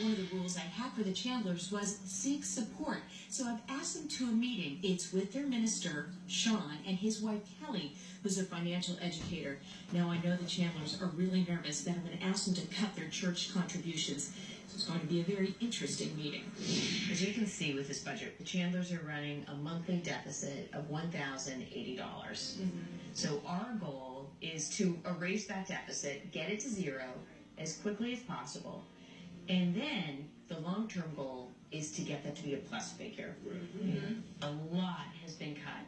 One of the rules I had for the Chandlers was seek support. So I've asked them to a meeting. It's with their minister, Sean, and his wife, Kelly, who's a financial educator. Now, I know the Chandlers are really nervous that I'm going to ask them to cut their church contributions. So it's going to be a very interesting meeting. As you can see with this budget, the Chandlers are running a monthly deficit of $1,080. So our goal is to erase that deficit, get it to zero as quickly as possible. And then the long-term goal is to get that to be a plus figure. A lot has been cut,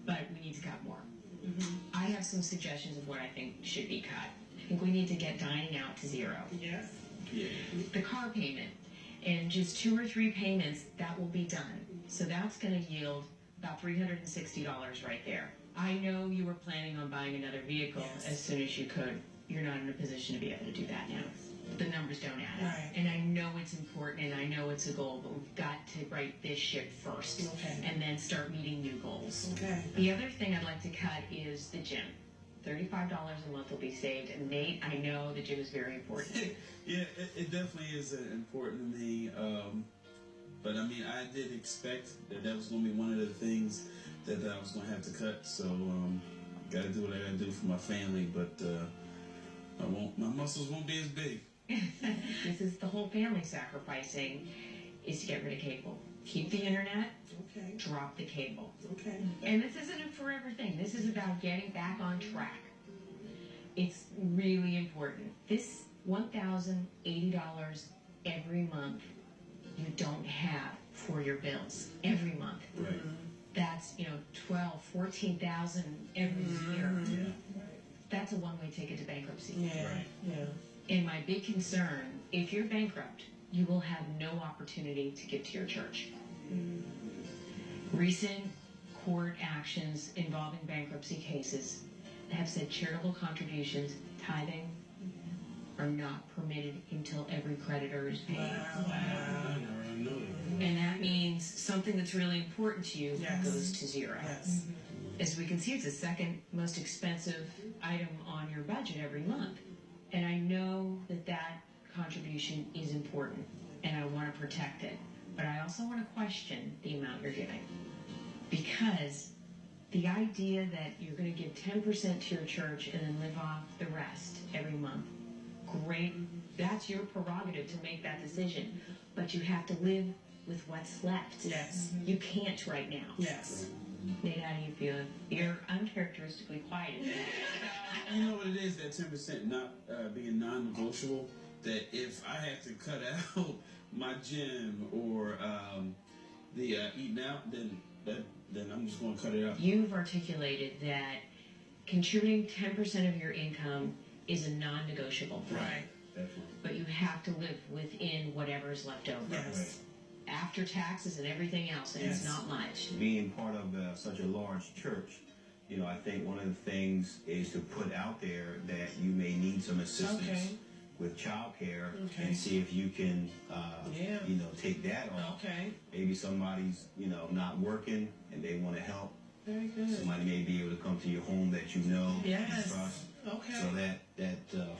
but we need to cut more. I have some suggestions of what I think should be cut. I think we need to get dining out to zero. Yes. The car payment, and just 2 or 3 payments, that will be done. So that's going to yield about $360 right there. I know you were planning on buying another vehicle as soon as you could. You're not in a position to be able to do that now. The numbers don't add up. Right. And I know it's important and I know it's a goal, but we've got to right this ship first. And then start meeting new goals. The other thing I'd like to cut is the gym. $35 a month will be saved. And Nate, I know the gym is very important. Yeah, it definitely is important to me. But I mean, I did expect that was going to be one of the things that I was going to have to cut. So, got to do what I got to do for my family. But my muscles won't be as big. This is the whole family sacrificing, is to get rid of cable. Keep the internet, drop the cable. And this isn't a forever thing. This is about getting back on track. It's really important. This $1,080 every month you don't have for your bills every month. Right. That's, $12,000, $14,000 every year. That's a one-way ticket to bankruptcy. And my big concern, if you're bankrupt, you will have no opportunity to give to your church. Recent court actions involving bankruptcy cases have said charitable contributions, tithing, are not permitted until every creditor is paid. And that means something that's really important to you goes to zero. As we can see, it's the second most expensive item on your budget every month. And I know that contribution is important, and I want to protect it. But I also want to question the amount you're giving. Because the idea that you're going to give 10% to your church and then live off the rest every month, great. That's your prerogative to make that decision. But you have to live with what's left. You can't right now. Nate, how do you feel? You're uncharacteristically quiet. You know what it is, that 10% not being non-negotiable, that if I have to cut out my gym or the eating out, then I'm just going to cut it out. You've articulated that contributing 10% of your income is a non-negotiable. Definitely. But you have to live within whatever is left over. After taxes and everything else, and it's not much. Being part of such a large church, I think one of the things is to put out there that you may need some assistance with childcare and see if you can, take that off. Maybe somebody's, not working and they want to help. Very good. Somebody may be able to come to your home that you know and trust. So that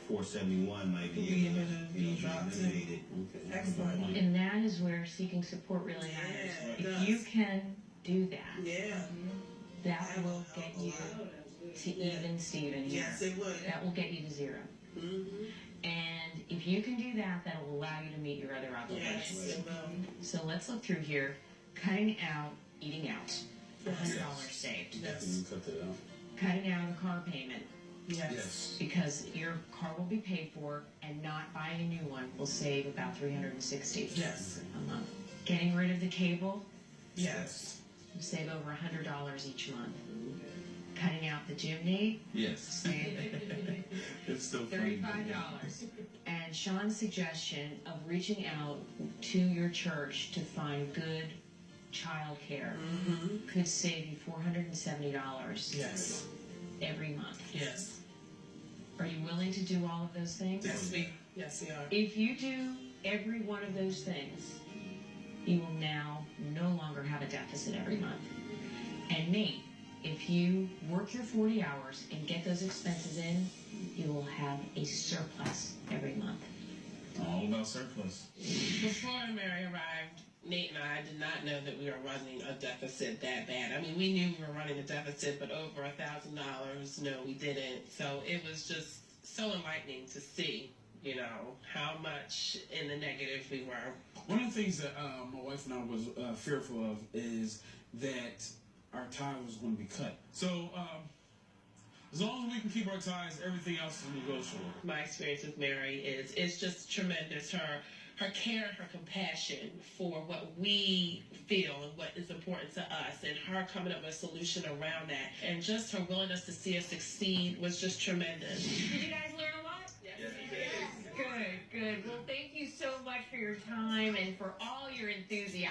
471 might be able to be eliminated. Excellent. And that is where seeking support really matters. If you can do that, that will get you to even Steven. It would. That will get you to zero. And if you can do that, that will allow you to meet your other obligations. It will. So let's look through here. Cutting out eating out. $100 saved. Cut that out. Cutting out a car payment. Because your car will be paid for, and not buying a new one will save about $360 a month. Getting rid of the cable will save over $100 each month. Cutting out the gym, Nate, save It's still funny. $35. And Sean's suggestion of reaching out to your church to find good child care could save you $470 every month. Are you willing to do all of those things? Yes, we are. If you do every one of those things, you will now no longer have a deficit every month. And Nate, if you work your 40 hours and get those expenses in, you will have a surplus every month. All about surplus. Before Mary arrived, Nate and I did not know that we were running a deficit that bad. I mean, we knew we were running a deficit, but over $1,000, no, we didn't. So it was just so enlightening to see, you know, how much in the negative we were. One of the things that my wife and I was fearful of is that our tie was going to be cut. So as long as we can keep our ties, everything else is negotiable. My experience with Mary is it's just tremendous. Her care and her compassion for what we feel and what is important to us, and her coming up with a solution around that, and just her willingness to see us succeed was just tremendous. Did you guys learn a lot? Yes, Good, good. Well, thank you so much for your time and for all your enthusiasm.